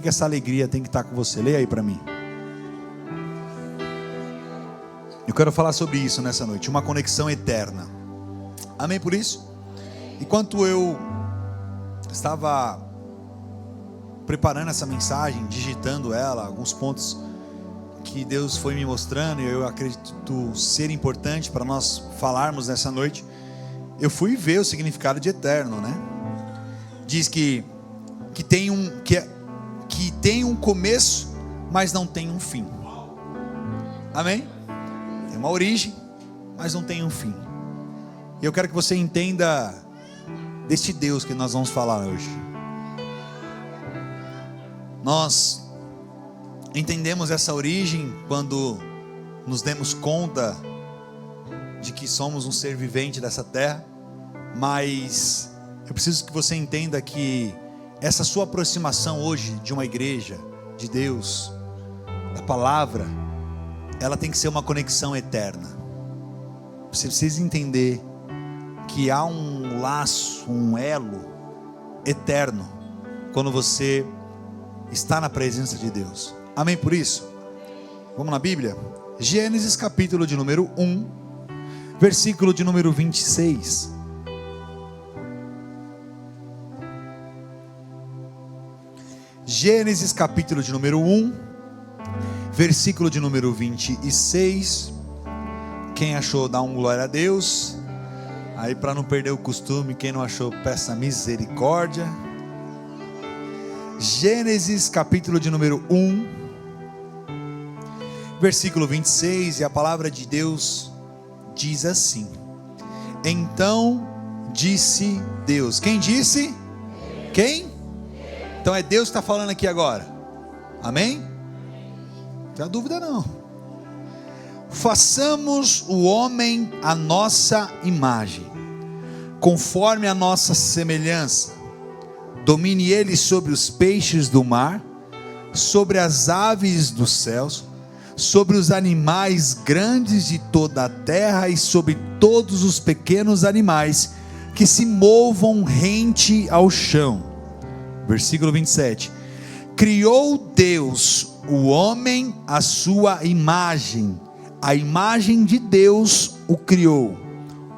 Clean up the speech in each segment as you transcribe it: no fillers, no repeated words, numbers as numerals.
que essa alegria tem que estar com você? Leia aí para mim. Eu quero falar sobre isso nessa noite, uma conexão eterna. Amém por isso? Enquanto eu estava preparando essa mensagem, digitando ela, alguns pontos que Deus foi me mostrando e eu acredito ser importante para nós falarmos nessa noite, eu fui ver o significado de eterno, né? Diz que tem um começo, mas não tem um fim. Amém? Tem uma origem, mas não tem um fim. E eu quero que você entenda deste Deus que nós vamos falar hoje. Nós entendemos essa origem quando nos demos conta de que somos um ser vivente dessa terra, mas eu preciso que você entenda que essa sua aproximação hoje de uma igreja, de Deus, da palavra, ela tem que ser uma conexão eterna. Você precisa entender que há um laço, um elo eterno quando você está na presença de Deus. Amém por isso? Vamos na Bíblia? Gênesis capítulo de número 1, versículo de número 26. Gênesis capítulo de número 1, versículo de número 26. Quem achou, dá um glória a Deus. Aí, para não perder o costume, quem não achou, peça misericórdia. Gênesis capítulo de número 1, versículo 26, e a palavra de Deus diz assim: então disse Deus. Quem disse? Quem? Então é Deus que está falando aqui agora. Amém? Não tem dúvida não. Façamos o homem à nossa imagem, conforme a nossa semelhança. Domine ele sobre os peixes do mar, sobre as aves dos céus, sobre os animais grandes de toda a terra e sobre todos os pequenos animais que se movam rente ao chão. Versículo 27. Criou Deus o homem à sua imagem, a imagem de Deus o criou,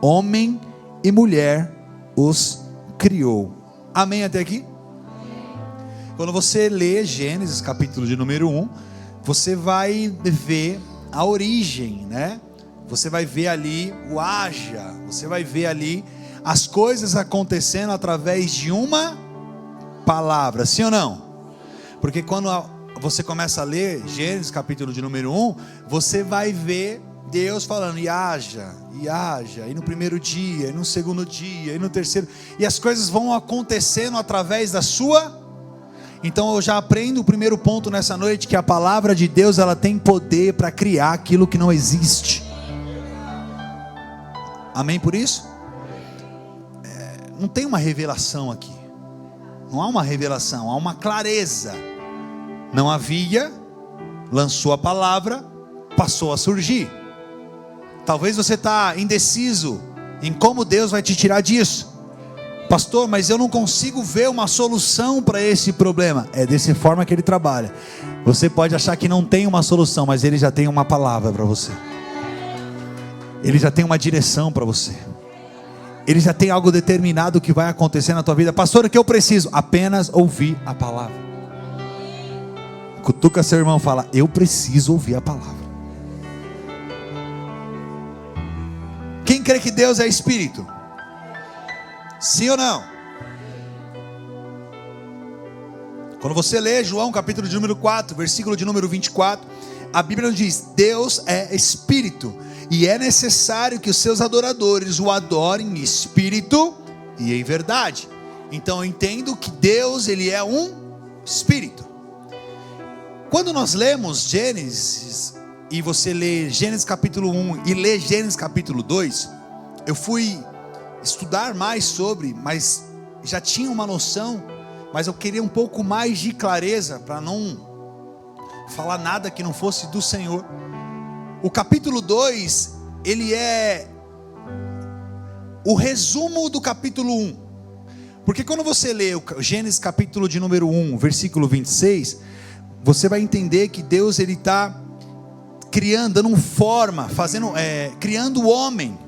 homem e mulher os criou. Amém até aqui? Quando você lê Gênesis capítulo de número 1, você vai ver a origem, né? Você vai ver ali o haja, você vai ver ali as coisas acontecendo através de uma palavra, sim ou não? Porque quando você começa a ler Gênesis capítulo de número 1, você vai ver Deus falando, e haja, e no primeiro dia, e no segundo dia, e no terceiro, e as coisas vão acontecendo através da sua. Então eu já aprendo o primeiro ponto nessa noite, que a palavra de Deus, ela tem poder para criar aquilo que não existe. Amém por isso? Não tem uma revelação aqui, não há uma revelação, há uma clareza. Não havia, lançou a palavra, passou a surgir. Talvez você está indeciso em como Deus vai te tirar disso. Pastor, mas eu não consigo ver uma solução para esse problema. É dessa forma que ele trabalha. Você pode achar que não tem uma solução, mas ele já tem uma palavra para você. Ele já tem uma direção para você. Ele já tem algo determinado que vai acontecer na tua vida. Pastor, o que eu preciso? Apenas ouvir a palavra. Cutuca seu irmão e fala, eu preciso ouvir a palavra. Quem crê que Deus é Espírito? Sim ou não? Quando você lê João capítulo de número 4, versículo de número 24, a Bíblia nos diz, Deus é Espírito, e é necessário que os seus adoradores o adorem em espírito e em verdade. Então eu entendo que Deus, ele é um Espírito. Quando nós lemos Gênesis, e você lê Gênesis capítulo 1 e lê Gênesis capítulo 2, eu fui estudar mais sobre, mas já tinha uma noção, mas eu queria um pouco mais de clareza, para não falar nada que não fosse do Senhor. O capítulo 2, ele é o resumo do capítulo 1, Porque quando você lê o Gênesis capítulo de número 1, versículo 26, você vai entender que Deus ele está criando, dando forma, criando o homem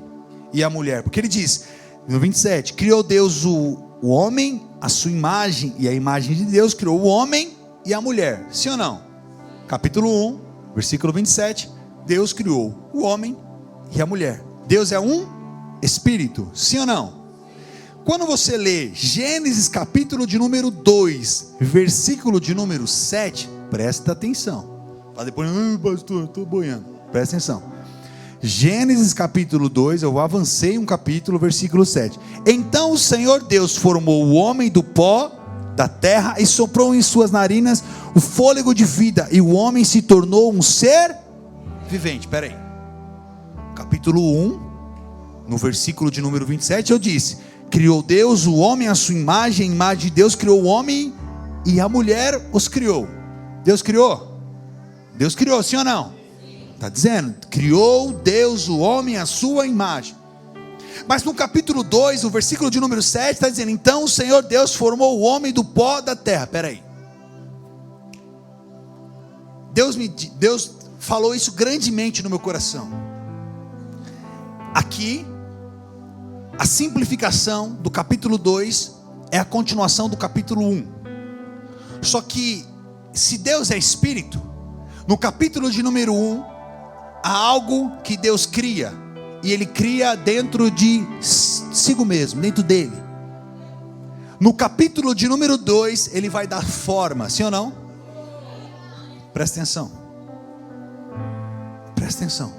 e a mulher. Porque ele diz, no 27, criou Deus o homem, a sua imagem, e a imagem de Deus criou o homem e a mulher. Sim ou não? Capítulo 1, versículo 27, Deus criou o homem e a mulher. Deus é um espírito, sim ou não? Quando você lê Gênesis capítulo de número 2, versículo de número 7, presta atenção. Para depois, pastor, estou boiando. Presta atenção. Gênesis capítulo 2, eu avancei um capítulo, versículo 7. Então o Senhor Deus formou o homem do pó da terra e soprou em suas narinas o fôlego de vida, e o homem se tornou um ser vivente. Espera aí. Capítulo 1, no versículo de número 27, eu disse: criou Deus o homem à sua imagem, a imagem de Deus criou o homem e a mulher os criou. Deus criou? Deus criou, sim ou não? Está dizendo, criou Deus o homem à sua imagem. Mas no capítulo 2, o versículo de número 7, está dizendo, então o Senhor Deus formou o homem do pó da terra. Espera aí. Deus falou isso grandemente no meu coração. Aqui, a simplificação do capítulo 2 é a continuação do capítulo 1. Só que, se Deus é Espírito, no capítulo de número 1, há algo que Deus cria, e Ele cria dentro de si mesmo, dentro dele. No capítulo de número 2, Ele vai dar forma, sim ou não? Presta atenção. Presta atenção.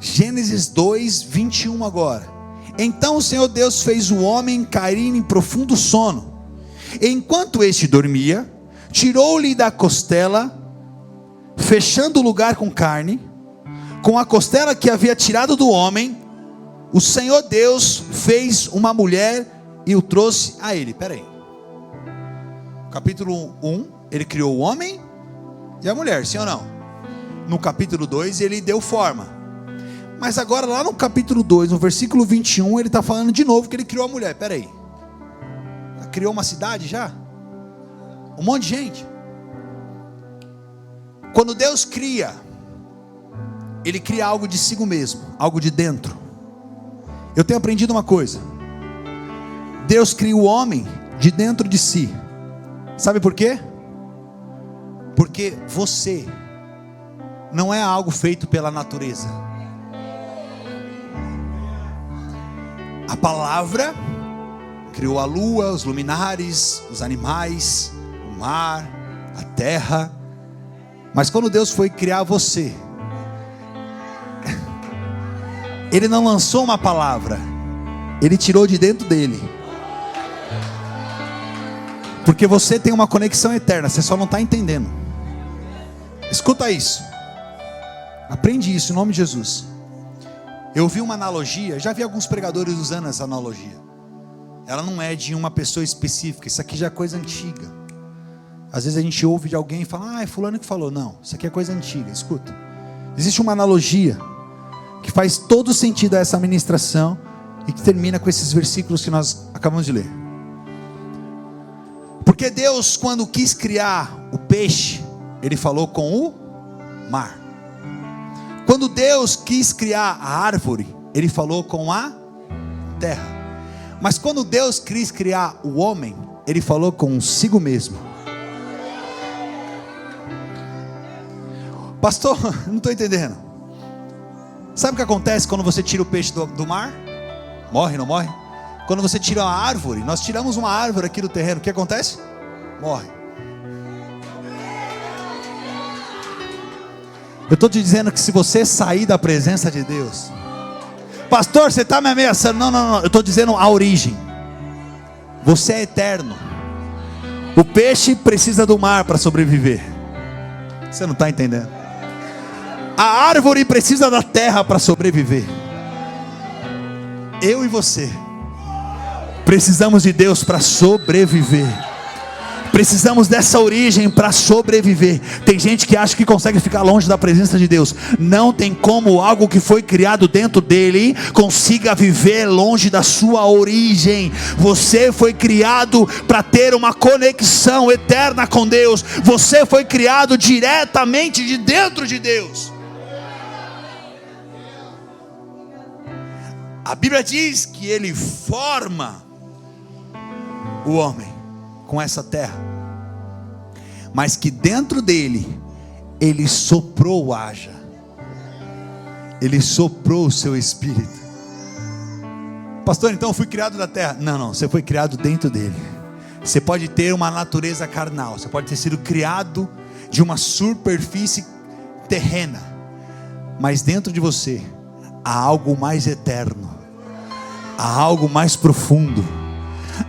Gênesis 2, 21 agora. Então o Senhor Deus fez o homem cair em profundo sono. Enquanto este dormia, tirou-lhe da costela, fechando o lugar com carne. Com a costela que havia tirado do homem, o Senhor Deus fez uma mulher e o trouxe a ele. Espera aí. Capítulo 1, ele criou o homem e a mulher, sim ou não? No capítulo 2, ele deu forma. Mas agora lá no capítulo 2, no versículo 21, ele está falando de novo que ele criou a mulher. Espera aí. Criou uma cidade já? Um monte de gente. Quando Deus cria, Ele cria algo de si mesmo, algo de dentro. Eu tenho aprendido uma coisa. Deus cria o homem de dentro de si. Sabe por quê? Porque você não é algo feito pela natureza. A palavra criou a lua, os luminares, os animais, o mar, a terra. Mas quando Deus foi criar você, Ele não lançou uma palavra, Ele tirou de dentro dele. Porque você tem uma conexão eterna, você só não está entendendo. Escuta isso. Aprende isso em nome de Jesus. Eu vi uma analogia, já vi alguns pregadores usando essa analogia. Ela não é de uma pessoa específica, isso aqui já é coisa antiga. Às vezes a gente ouve de alguém e fala, é fulano que falou. Não, isso aqui é coisa antiga, escuta. Existe uma analogia que faz todo sentido a essa ministração e que termina com esses versículos que nós acabamos de ler. Porque Deus, quando quis criar o peixe, Ele falou com o mar. Quando Deus quis criar a árvore, Ele falou com a terra. Mas quando Deus quis criar o homem, Ele falou consigo mesmo. Pastor, não estou entendendo. Sabe o que acontece quando você tira o peixe do mar? Morre, não morre? Quando você tira uma árvore, nós tiramos uma árvore aqui do terreno, o que acontece? Morre. Eu estou te dizendo que se você sair da presença de Deus, pastor, você está me ameaçando? Não, eu estou dizendo a origem. Você é eterno. O peixe precisa do mar para sobreviver. Você não está entendendo? A árvore precisa da terra para sobreviver. Eu e você precisamos de Deus para sobreviver. Precisamos dessa origem para sobreviver. Tem gente que acha que consegue ficar longe da presença de Deus. Não tem como algo que foi criado dentro dele consiga viver longe da sua origem. Você foi criado para ter uma conexão eterna com Deus. Você foi criado diretamente de dentro de Deus. A Bíblia diz que Ele forma o homem com essa terra, mas que dentro dele Ele soprou o haja. Ele soprou o seu espírito. Pastor, então eu fui criado da terra. Não, você foi criado dentro dele. Você pode ter uma natureza carnal, você pode ter sido criado de uma superfície terrena, mas dentro de você há algo mais eterno, há algo mais profundo,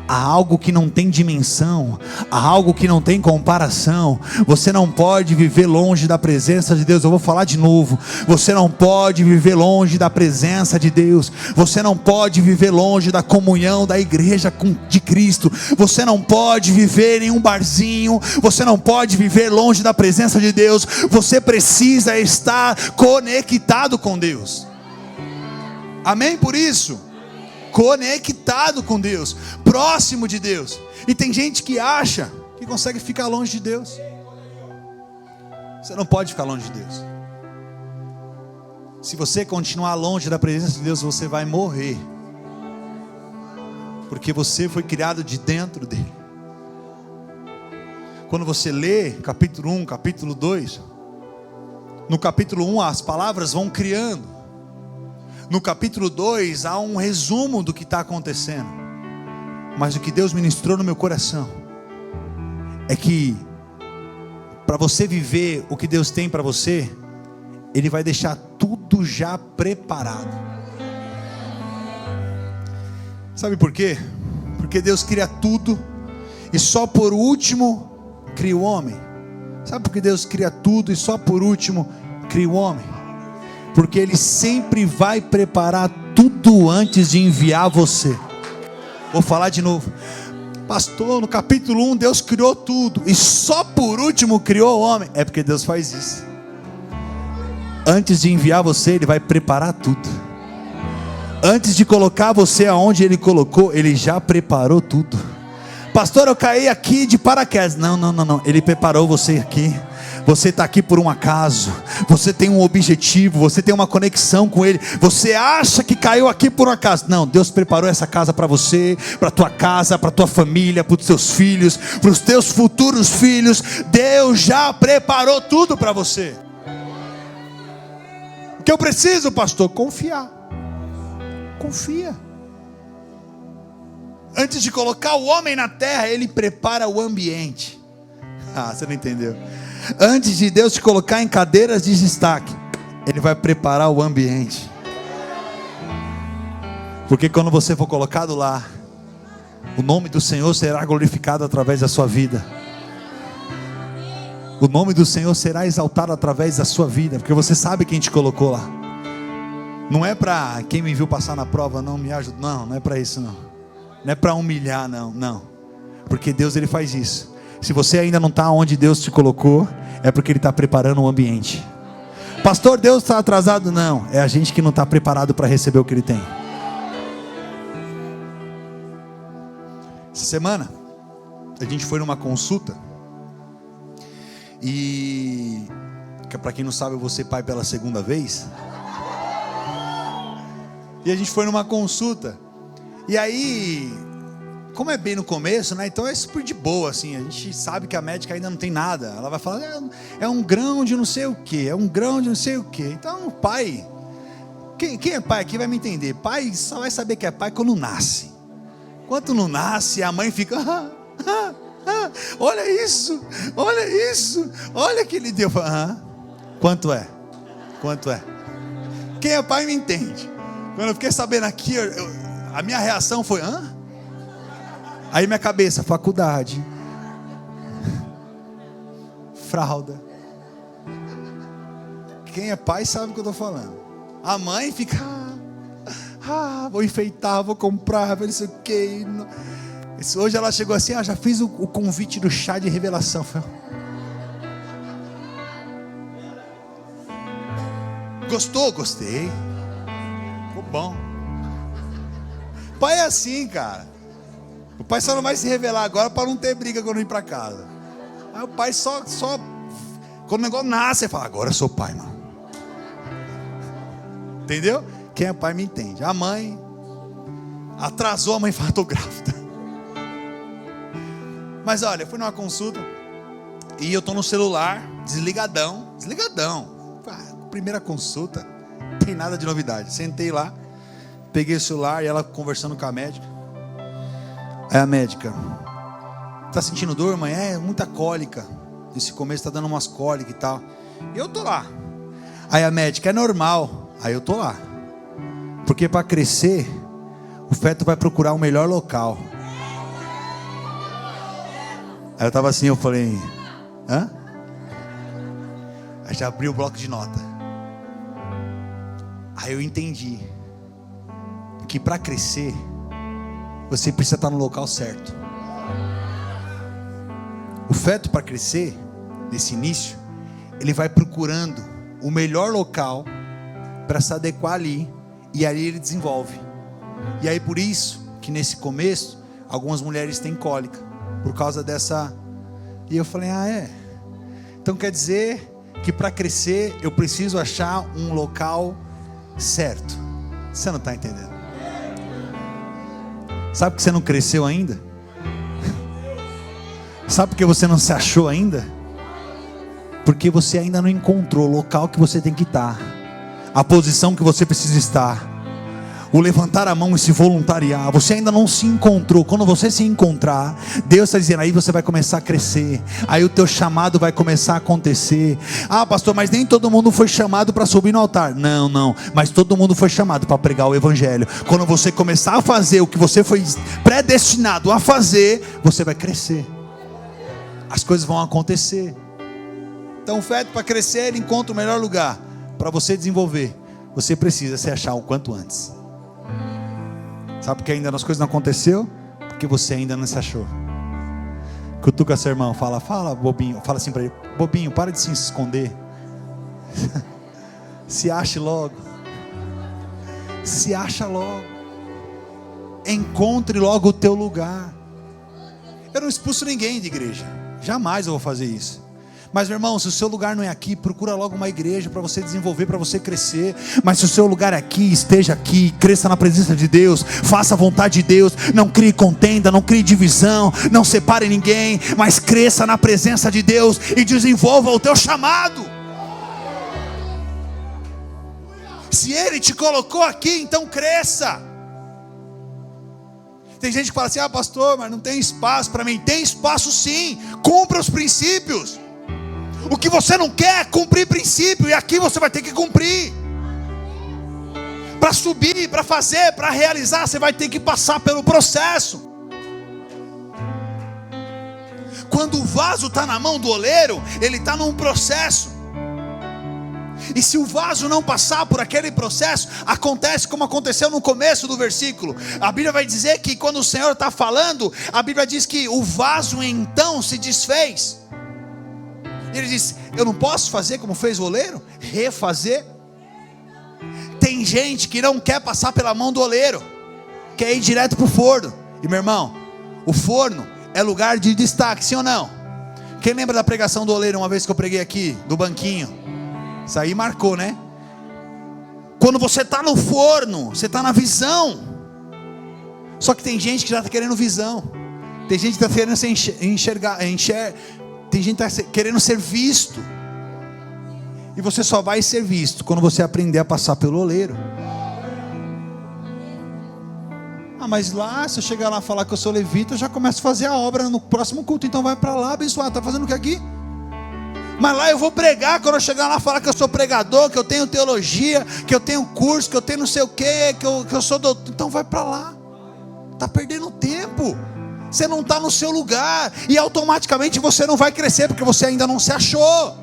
há algo que não tem dimensão, há algo que não tem comparação. Você não pode viver longe da presença de Deus. Eu vou falar de novo. Você não pode viver longe da presença de Deus. Você não pode viver longe da comunhão da igreja de Cristo. Você não pode viver em um barzinho. Você não pode viver longe da presença de Deus. Você precisa estar conectado com Deus. Amém por isso? Conectado com Deus, próximo de Deus. E tem gente que acha que consegue ficar longe de Deus. Você não pode ficar longe de Deus. Se você continuar longe da presença de Deus, você vai morrer, porque você foi criado de dentro dele. Quando você lê capítulo 1, capítulo 2, no capítulo 1 as palavras vão criando. No capítulo 2 há um resumo do que está acontecendo. Mas o que Deus ministrou no meu coração é que para você viver o que Deus tem para você, Ele vai deixar tudo já preparado. Sabe por quê? Porque Deus cria tudo e só por último cria o homem. Sabe por que Deus cria tudo e só por último cria o homem? Porque Ele sempre vai preparar tudo antes de enviar você. Vou falar de novo. Pastor, no capítulo 1 Deus criou tudo e só por último criou o homem. É porque Deus faz isso. Antes de enviar você, Ele vai preparar tudo. Antes de colocar você aonde Ele colocou, Ele já preparou tudo. Pastor, eu caí aqui de paraquedas. Não. Ele preparou você aqui. Você está aqui por um acaso. Você tem um objetivo. Você tem uma conexão com Ele. Você acha que caiu aqui por um acaso. Não, Deus preparou essa casa para você, para a tua casa, para a tua família, para os teus filhos, para os teus futuros filhos. Deus já preparou tudo para você. O que eu preciso, pastor? Confiar. Confia. Antes de colocar o homem na terra, Ele prepara o ambiente. Você não entendeu? Antes de Deus te colocar em cadeiras de destaque, Ele vai preparar o ambiente. Porque quando você for colocado lá, o nome do Senhor será glorificado através da sua vida. O nome do Senhor será exaltado através da sua vida, porque você sabe quem te colocou lá. Não é para quem me viu passar na prova, não me ajuda. Não é para isso não. Não é para humilhar, não. Porque Deus, Ele faz isso. Se você ainda não está onde Deus te colocou, é porque Ele está preparando o ambiente. Pastor, Deus está atrasado? Não, é a gente que não está preparado para receber o que Ele tem. Essa semana a gente foi numa consulta. E para quem não sabe, eu vou ser pai pela segunda vez. E a gente foi numa consulta. E aí, como é bem no começo, né? Então é super de boa, assim. A gente sabe que a médica ainda não tem nada. Ela vai falar, é um grão de não sei o que, é um grão de não sei o que. Então o pai, quem é pai aqui vai me entender. Pai só vai saber que é pai quando nasce. Quando não nasce, a mãe fica, olha isso, olha que ele deu. Quanto é? Quem é pai me entende. Quando eu fiquei sabendo aqui, a minha reação foi, Aí minha cabeça, faculdade, fralda. Quem é pai sabe o que eu estou falando. A mãe fica, vou enfeitar, vou comprar, não sei o que. Hoje ela chegou assim, já fiz o convite do chá de revelação. Gostou? Gostei. Ficou bom. O pai é assim, cara. O pai só não vai se revelar agora para não ter briga quando ir para casa. Aí o pai só quando o negócio nasce, ele fala, agora eu sou pai, mano. Entendeu? Quem é pai me entende. A mãe atrasou, a mãe fala, estou grávida. Mas olha, eu fui numa consulta e eu estou no celular, desligadão. Primeira consulta, não tem nada de novidade. Sentei lá, peguei o celular e ela conversando com a médica. Aí a médica, tá sentindo dor, mãe? Muita cólica. Nesse começo tá dando umas cólicas e tal. E eu tô lá. Aí a médica, é normal. Aí eu tô lá. Porque para crescer, o feto vai procurar o melhor local. Aí eu tava assim, eu falei, hã? Aí já abri o bloco de nota. Aí eu entendi que para crescer, você precisa estar no local certo. O feto, para crescer, nesse início, ele vai procurando o melhor local para se adequar ali, e ali ele desenvolve. E aí por isso que nesse começo algumas mulheres têm cólica por causa dessa. E eu falei, então quer dizer que para crescer eu preciso achar um local certo. Você não está entendendo? Sabe que você não cresceu ainda? Sabe por que você não se achou ainda? Porque você ainda não encontrou o local que você tem que estar, a posição que você precisa estar, o levantar a mão e se voluntariar. Você ainda não se encontrou. Quando você se encontrar, Deus está dizendo, aí você vai começar a crescer, aí o teu chamado vai começar a acontecer. Pastor, mas nem todo mundo foi chamado para subir no altar. Não, mas todo mundo foi chamado para pregar o evangelho. Quando você começar a fazer o que você foi predestinado a fazer, você vai crescer, as coisas vão acontecer. Então o feto, para crescer, ele encontra o melhor lugar. Para você desenvolver, você precisa se achar o quanto antes. Sabe por que ainda as coisas não aconteceu? Porque você ainda não se achou. Cutuca seu irmão, fala bobinho, fala assim para ele, bobinho, para de se esconder. Se ache logo. Se acha logo. Encontre logo o teu lugar. Eu não expulso ninguém de igreja, jamais eu vou fazer isso. Mas meu irmão, se o seu lugar não é aqui, procura logo uma igreja para você desenvolver, para você crescer. Mas se o seu lugar é aqui, esteja aqui, cresça na presença de Deus, faça a vontade de Deus, não crie contenda, não crie divisão, não separe ninguém, mas cresça na presença de Deus e desenvolva o teu chamado. Se Ele te colocou aqui, então cresça. Tem gente que fala assim, pastor, mas não tem espaço para mim. Tem espaço sim, cumpra os princípios. O que você não quer é cumprir princípio, e aqui você vai ter que cumprir. Para subir, para fazer, para realizar, você vai ter que passar pelo processo. Quando o vaso está na mão do oleiro, ele está num processo. E se o vaso não passar por aquele processo, acontece como aconteceu no começo do versículo. A Bíblia vai dizer que quando o Senhor está falando, a Bíblia diz que o vaso então se desfez. Ele diz, eu não posso fazer como fez o oleiro? Refazer? Tem gente que não quer passar pela mão do oleiro, quer ir direto para o forno. E meu irmão, o forno é lugar de destaque, sim ou não? Quem lembra da pregação do oleiro, uma vez que eu preguei aqui, do banquinho? Isso aí marcou, né? Quando você está no forno, você está na visão. Só que tem gente que já está querendo visão. Tem gente que está querendo se enxergar. Tem gente que está querendo ser visto. E você só vai ser visto quando você aprender a passar pelo oleiro. Mas lá, se eu chegar lá e falar que eu sou levita, eu já começo a fazer a obra no próximo culto. Então vai para lá, abençoado. Está fazendo o que aqui? Mas lá eu vou pregar. Quando eu chegar lá, falar que eu sou pregador, que eu tenho teologia, que eu tenho curso, que eu tenho não sei o que, que eu sou doutor. Então vai para lá. Está perdendo tempo. Você não está no seu lugar, e automaticamente você não vai crescer, porque você ainda não se achou.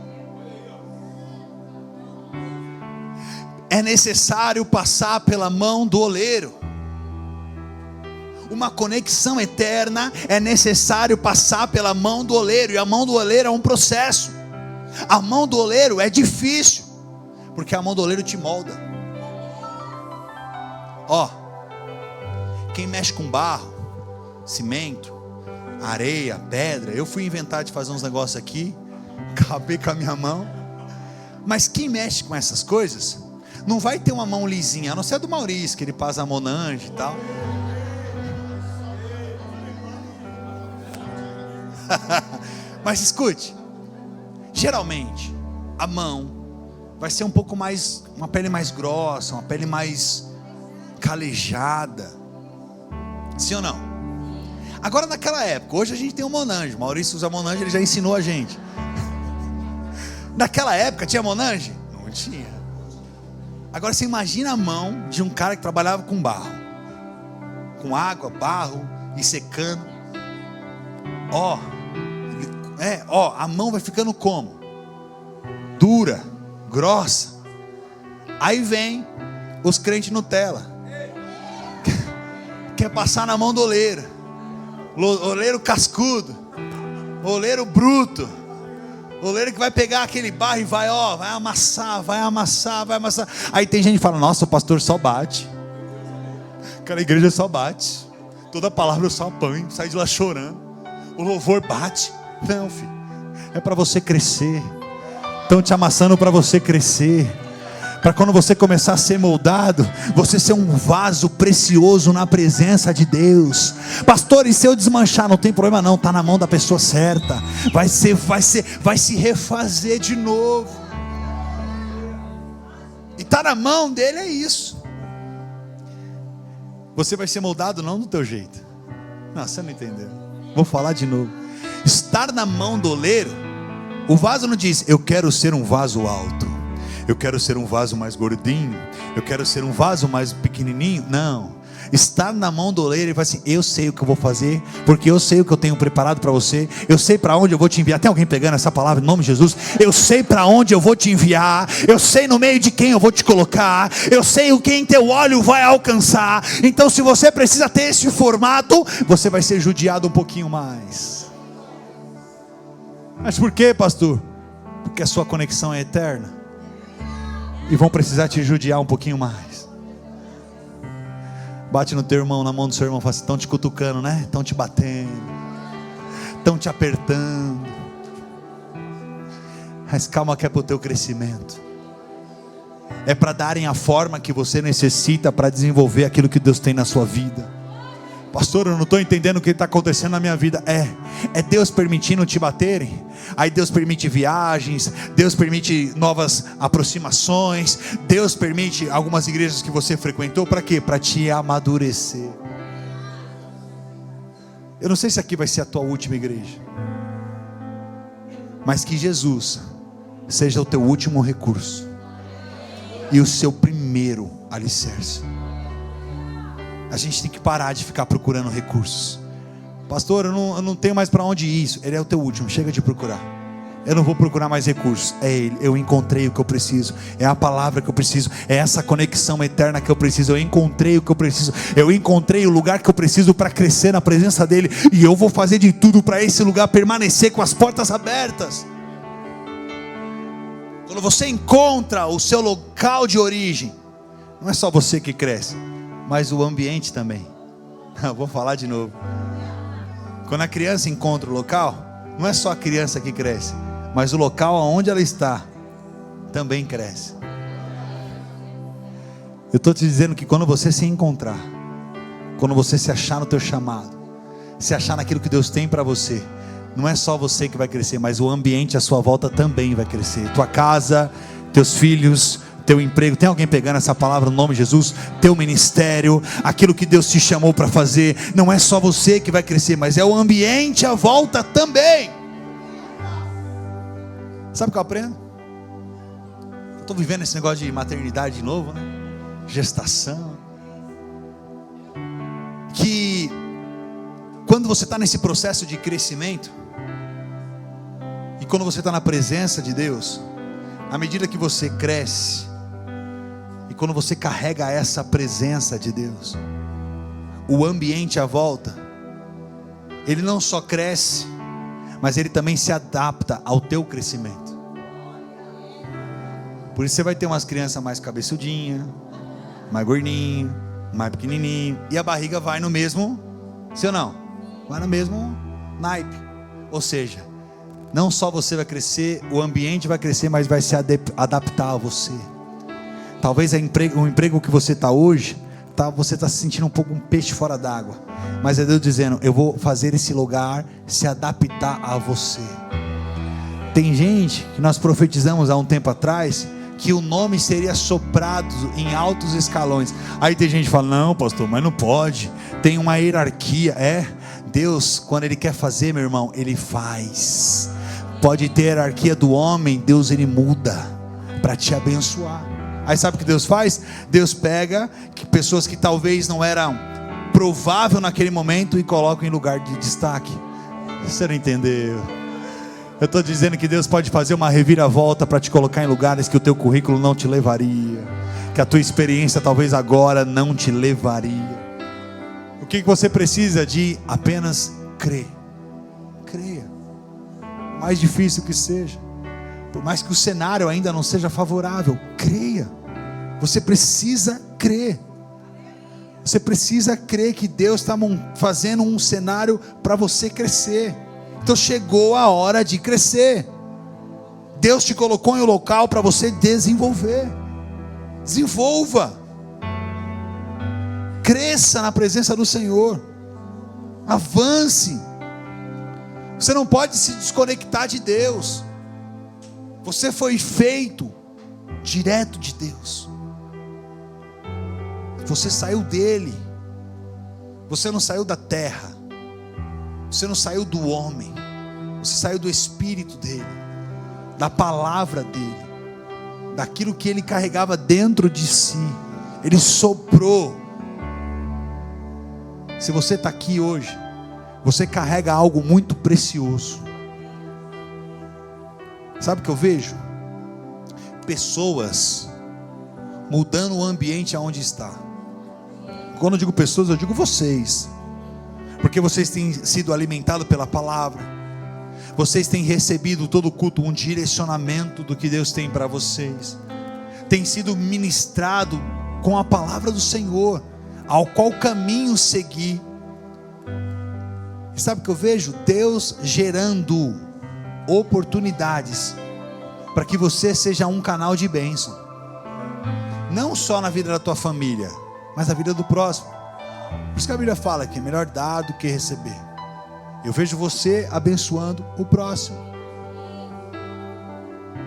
É necessário passar pela mão do oleiro. uma conexão eterna, é necessário passar pela mão do oleiro, e a mão do oleiro é um processo. A mão do oleiro é difícil, porque a mão do oleiro te molda. Ó, quem mexe com barro, cimento, areia, pedra, eu fui inventar de fazer uns negócios aqui, acabei com a minha mão. Mas quem mexe com essas coisas, não vai ter uma mão lisinha, a não ser a do Maurício, que ele passa a Monange e tal. Mas escute, geralmente a mão vai ser um pouco mais, uma pele mais grossa, uma pele mais calejada. Sim ou não? Agora naquela época, hoje a gente tem o Monange, Maurício usa Monange, ele já ensinou a gente. Naquela época tinha Monange? Não tinha. Agora você imagina a mão de um cara que trabalhava com barro, com água, barro e secando. A mão vai ficando como? Dura, grossa. Aí vem os crentes Nutella, quer passar na mão do oleiro, oleiro cascudo, oleiro bruto, oleiro que vai pegar aquele barro e vai amassar. Aí tem gente que fala: nossa, o pastor só bate, aquela igreja só bate, toda palavra eu só apanho, sai de lá chorando, o louvor bate. Não, filho, é para você crescer. Estão te amassando para você crescer, para quando você começar a ser moldado, você ser um vaso precioso na presença de Deus. Pastor, e se eu desmanchar? Não tem problema não, está na mão da pessoa certa. Vai se refazer de novo. E está na mão dele, é isso. Você vai ser moldado não do teu jeito. Não, você não entendeu. Vou falar de novo. Estar na mão do oleiro, o vaso não diz: eu quero ser um vaso alto, eu quero ser um vaso mais gordinho, eu quero ser um vaso mais pequenininho. Não. Estar na mão do oleiro, ele fala assim: eu sei o que eu vou fazer, porque eu sei o que eu tenho preparado para você, eu sei para onde eu vou te enviar. Tem alguém pegando essa palavra em nome de Jesus? Eu sei para onde eu vou te enviar, eu sei no meio de quem eu vou te colocar, eu sei o quem teu óleo vai alcançar. Então se você precisa ter esse formato, você vai ser judiado um pouquinho mais. Mas por quê, pastor? Porque a sua conexão é eterna, e vão precisar te judiar um pouquinho mais. Bate no teu irmão, na mão do seu irmão, fala assim: estão te cutucando, né? Estão te batendo, estão te apertando. Mas calma, que é para o teu crescimento, é para darem a forma que você necessita para desenvolver aquilo que Deus tem na sua vida. Pastor, eu não estou entendendo o que está acontecendo na minha vida. É Deus permitindo te baterem. Aí Deus permite viagens, Deus permite novas aproximações, Deus permite algumas igrejas que você frequentou. Para quê? Para te amadurecer. Eu não sei se aqui vai ser a tua última igreja, mas que Jesus seja o teu último recurso e o seu primeiro alicerce. A gente tem que parar de ficar procurando recursos. Pastor, eu não tenho mais para onde ir. Isso, ele é o teu último, chega de procurar. Eu não vou procurar mais recursos, é Ele. Eu encontrei o que eu preciso, é a palavra que eu preciso, é essa conexão eterna que eu preciso. Eu encontrei o que eu preciso, eu encontrei o lugar que eu preciso para crescer na presença dEle, e eu vou fazer de tudo para esse lugar permanecer com as portas abertas. Quando você encontra o seu local de origem, não é só você que cresce, mas o ambiente também. Vou falar de novo. Quando a criança encontra o local, não é só a criança que cresce, mas o local onde ela está também cresce. Eu estou te dizendo que quando você se encontrar, quando você se achar no teu chamado, se achar naquilo que Deus tem para você, não é só você que vai crescer, mas o ambiente à sua volta também vai crescer. Tua casa, teus filhos, teu emprego. Tem alguém pegando essa palavra no nome de Jesus? Teu ministério, aquilo que Deus te chamou para fazer, não é só você que vai crescer, mas é o ambiente à volta também. Sabe o que eu aprendo? Eu estou vivendo esse negócio de maternidade de novo, né? Gestação. Que quando você está nesse processo de crescimento, e quando você está na presença de Deus, à medida que você cresce, e quando você carrega essa presença de Deus, o ambiente à volta, ele não só cresce, mas ele também se adapta ao teu crescimento. Por isso você vai ter umas crianças mais cabeçudinhas, mais gordinho, mais pequenininho, e a barriga vai no mesmo, sim ou não? Vai no mesmo naipe. Ou seja, não só você vai crescer, o ambiente vai crescer, mas vai se adaptar a você. Talvez o emprego que você está hoje, você está se sentindo um pouco um peixe fora d'água, mas é Deus dizendo: eu vou fazer esse lugar se adaptar a você. Tem gente que nós profetizamos há um tempo atrás que o nome seria soprado em altos escalões. Aí tem gente que fala: não, pastor, mas não pode, tem uma hierarquia. Deus, quando Ele quer fazer, meu irmão, Ele faz. Pode ter hierarquia do homem, Deus Ele muda para te abençoar. Aí sabe o que Deus faz? Deus pega pessoas que talvez não eram provável naquele momento e coloca em lugar de destaque. Você não entendeu? Eu estou dizendo que Deus pode fazer uma reviravolta para te colocar em lugares que o teu currículo não te levaria, que a tua experiência talvez agora não te levaria. O que você precisa de apenas crer. Creia. Mais difícil que seja, por mais que o cenário ainda não seja favorável, creia. Você precisa crer. Você precisa crer que Deus está fazendo um cenário para você crescer. Então chegou a hora de crescer. Deus te colocou em um local para você desenvolver. Desenvolva. Cresça na presença do Senhor. Avance. Você não pode se desconectar de Deus. Você foi feito direto de Deus. Você saiu dele. Você não saiu da terra. Você não saiu do homem. Você saiu do espírito dele, da palavra dele, daquilo que ele carregava dentro de si. Ele soprou. Se você está aqui hoje, você carrega algo muito precioso. Sabe o que eu vejo? Pessoas mudando o ambiente aonde está. Quando eu digo pessoas, eu digo vocês, porque vocês têm sido alimentados pela palavra, vocês têm recebido todo culto um direcionamento do que Deus tem para vocês, tem sido ministrado com a palavra do Senhor, ao qual caminho seguir. E sabe o que eu vejo? Deus gerando oportunidades para que você seja um canal de bênção, não só na vida da tua família, mas na vida do próximo. Por isso que a Bíblia fala que é melhor dar do que receber. Eu vejo você abençoando o próximo,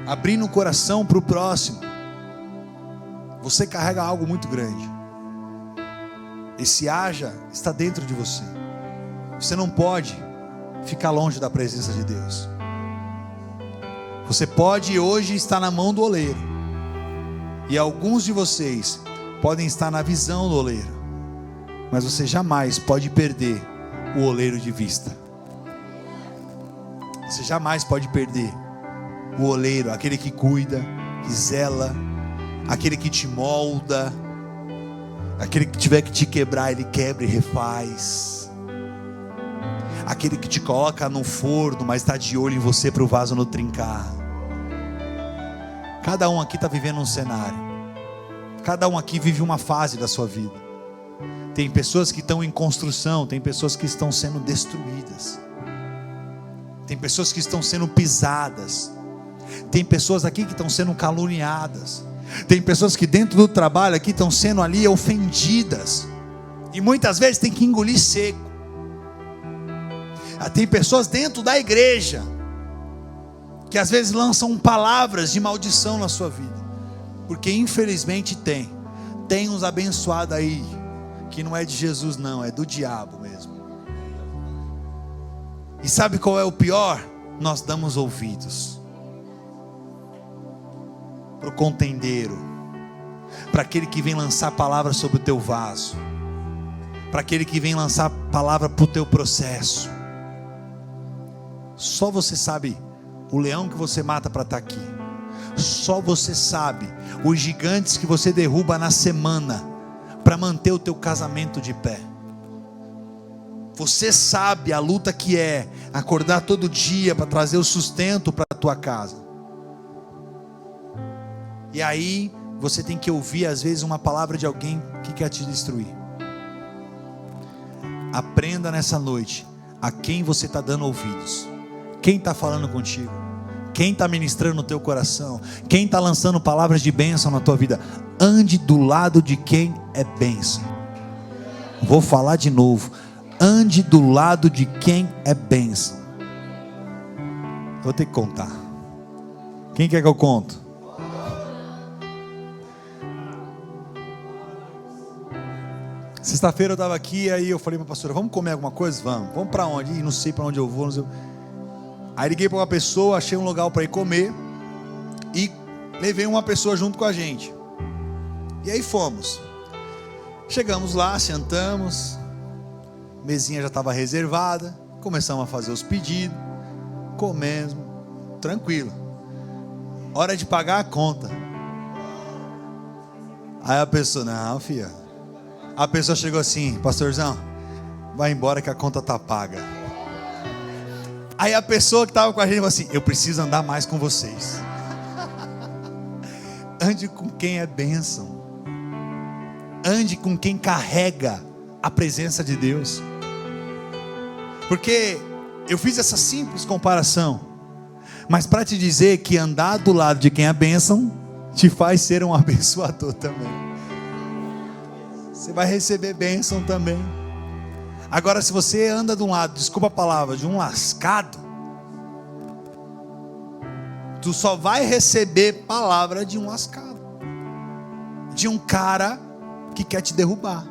abrindo o coração para o próximo. Você carrega algo muito grande. Esse haja está dentro de você. Você não pode ficar longe da presença de Deus. Você pode hoje estar na mão do oleiro, e alguns de vocês podem estar na visão do oleiro, mas você jamais pode perder o oleiro de vista. Você jamais pode perder o oleiro, aquele que cuida, que zela, aquele que te molda, aquele que tiver que te quebrar, ele quebra e refaz, aquele que te coloca no forno, mas está de olho em você para o vaso não trincar. Cada um aqui está vivendo um cenário, cada um aqui vive uma fase da sua vida. Tem pessoas que estão em construção, tem pessoas que estão sendo destruídas, tem pessoas que estão sendo pisadas, tem pessoas aqui que estão sendo caluniadas, tem pessoas que dentro do trabalho aqui estão sendo ali ofendidas, e muitas vezes tem que engolir seco. Tem pessoas dentro da igreja que às vezes lançam palavras de maldição na sua vida, porque infelizmente tem uns abençoados aí que não é de Jesus não, é do diabo mesmo. E sabe qual é o pior? Nós damos ouvidos para o contendeiro, para aquele que vem lançar palavras sobre o teu vaso, para aquele que vem lançar palavra para o teu processo. Só você sabe o leão que você mata para estar aqui. Só você sabe os gigantes que você derruba na semana para manter o teu casamento de pé. Você sabe a luta que é acordar todo dia para trazer o sustento para a tua casa. E aí você tem que ouvir às vezes uma palavra de alguém que quer te destruir. Aprenda nessa noite a quem você está dando ouvidos. Quem está falando contigo? Quem está ministrando no teu coração? Quem está lançando palavras de bênção na tua vida? Ande do lado de quem é bênção. Vou falar de novo. Ande do lado de quem é bênção. Vou ter que contar. Quem quer que eu conto? Sexta-feira eu estava aqui, aí eu falei para a pastora, vamos comer alguma coisa? Vamos para onde? Não sei para onde eu vou, não sei. Aí liguei para uma pessoa, achei um lugar para ir comer e levei uma pessoa junto com a gente. E aí fomos. Chegamos lá, sentamos, mesinha já estava reservada, começamos a fazer os pedidos, comemos, tranquilo. Hora de pagar a conta. Aí a pessoa, não, filha. A pessoa chegou assim, pastorzão, vai embora que a conta está paga. Aí a pessoa que estava com a gente falou assim, eu preciso andar mais com vocês. Ande com quem é bênção. Ande com quem carrega a presença de Deus. Porque eu fiz essa simples comparação, mas para te dizer que andar do lado de quem é bênção te faz ser um abençoador também. Você vai receber bênção também. Agora, se você anda de um lado, desculpa a palavra, de um lascado, tu só vai receber palavra de um lascado, de um cara que quer te derrubar,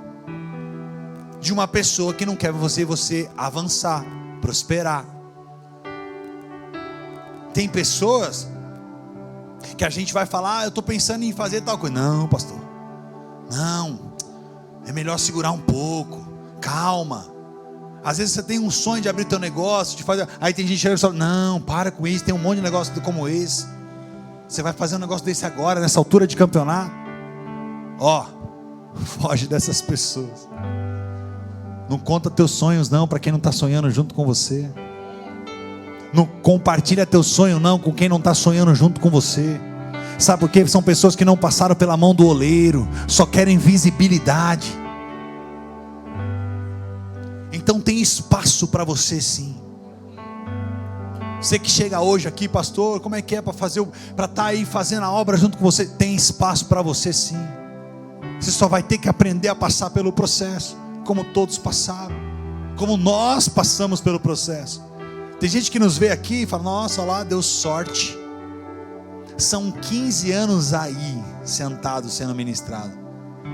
de uma pessoa que não quer você avançar, prosperar. Tem pessoas que a gente vai falar, eu estou pensando em fazer tal coisa. Não, pastor, não, é melhor segurar um pouco, calma. Às vezes você tem um sonho de abrir teu negócio, de fazer, aí tem gente que chega e fala, não, para com isso, tem um monte de negócio como esse. Você vai fazer um negócio desse agora, nessa altura de campeonato? Ó, foge dessas pessoas. Não conta teus sonhos não, para quem não está sonhando junto com você. Não compartilha teu sonho não, com quem não está sonhando junto com você. Sabe por quê? São pessoas que não passaram pela mão do oleiro, só querem visibilidade. Então tem espaço para você sim. Você que chega hoje aqui, pastor, como é que é para estar aí fazendo a obra junto com você? Tem espaço para você sim. Você só vai ter que aprender a passar pelo processo, como todos passaram, como nós passamos pelo processo. Tem gente que nos vê aqui e fala, nossa, lá deu sorte. São 15 anos aí, sentado, sendo ministrado,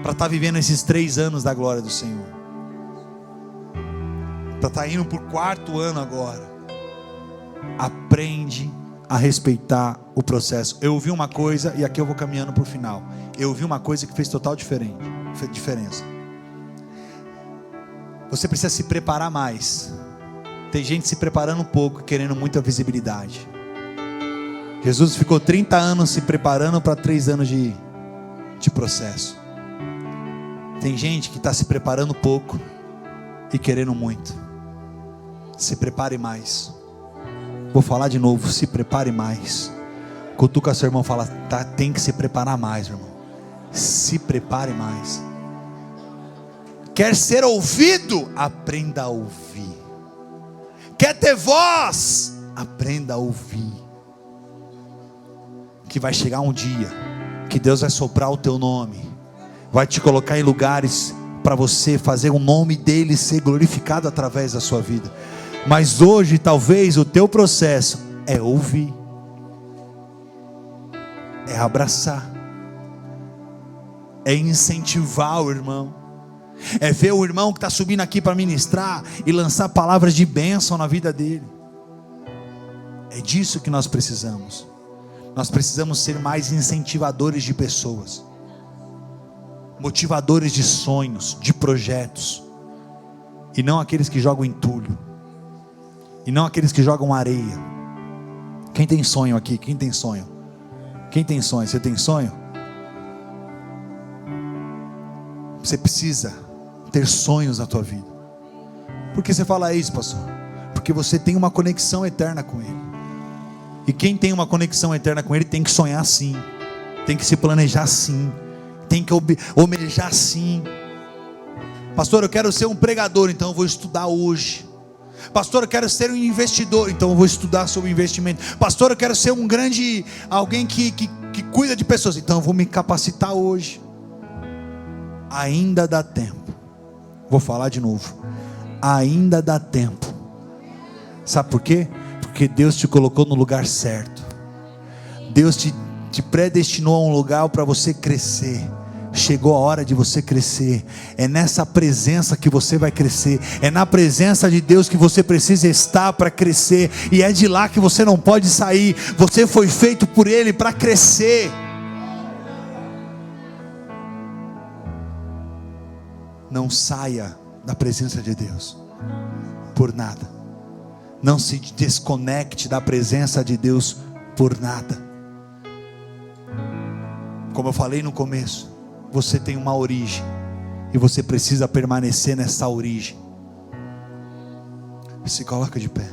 para estar vivendo esses 3 anos da glória do Senhor, para estar indo por 4º ano agora. Aprende a respeitar o processo. Eu ouvi uma coisa, e aqui eu vou caminhando para o final. Eu ouvi uma coisa que fez total diferença. Você precisa se preparar mais. Tem gente se preparando um pouco, querendo muita visibilidade. Jesus ficou 30 anos se preparando para 3 anos de processo. Tem gente que está se preparando pouco e querendo muito. Se prepare mais. Vou falar de novo, se prepare mais. Cutuca seu irmão e fala, tem que se preparar mais, irmão. Se prepare mais. Quer ser ouvido? Aprenda a ouvir. Quer ter voz? Aprenda a ouvir. Que vai chegar um dia que Deus vai soprar o teu nome, vai te colocar em lugares para você fazer o nome dele ser glorificado através da sua vida. Mas hoje talvez o teu processo é ouvir, é abraçar, é incentivar o irmão, é ver o irmão que está subindo aqui para ministrar e lançar palavras de bênção na vida dele. É disso que nós precisamos. Nós precisamos ser mais incentivadores de pessoas, motivadores de sonhos, de projetos, e não aqueles que jogam entulho, e não aqueles que jogam areia. Quem tem sonho aqui? Quem tem sonho? Quem tem sonho? Você tem sonho? Você precisa ter sonhos na tua vida. Por que você fala isso, pastor? Porque você tem uma conexão eterna com Ele. E quem tem uma conexão eterna com Ele tem que sonhar sim, tem que se planejar sim, tem que almejar sim. Pastor, eu quero ser um pregador, então eu vou estudar hoje. Pastor, eu quero ser um investidor, então eu vou estudar sobre investimento. Pastor, eu quero ser alguém que cuida de pessoas, então eu vou me capacitar hoje. Ainda dá tempo. Vou falar de novo. Ainda dá tempo. Sabe por quê? Porque Deus te colocou no lugar certo. Deus te predestinou a um lugar para você crescer. Chegou a hora de você crescer. É nessa presença que você vai crescer. É na presença de Deus que você precisa estar para crescer. E é de lá que você não pode sair. Você foi feito por Ele para crescer. Não saia da presença de Deus por nada. Não se desconecte da presença de Deus por nada. Como eu falei no começo, você tem uma origem e você precisa permanecer nessa origem. Se coloca de pé.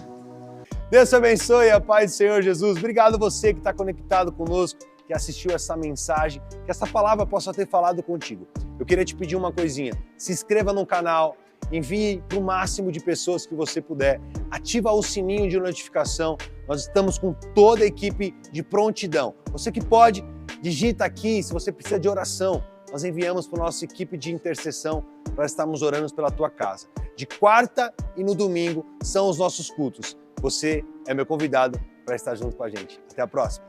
Deus te abençoe, a paz do Senhor Jesus. Obrigado você que está conectado conosco, que assistiu essa mensagem, que essa palavra possa ter falado contigo. Eu queria te pedir uma coisinha: se inscreva no canal, envie para o máximo de pessoas que você puder, ativa o sininho de notificação. Nós estamos com toda a equipe de prontidão. Você que pode, digita aqui se você precisa de oração. Nós enviamos para a nossa equipe de intercessão para estarmos orando pela tua casa. De quarta e no domingo são os nossos cultos. Você é meu convidado para estar junto com a gente. Até a próxima.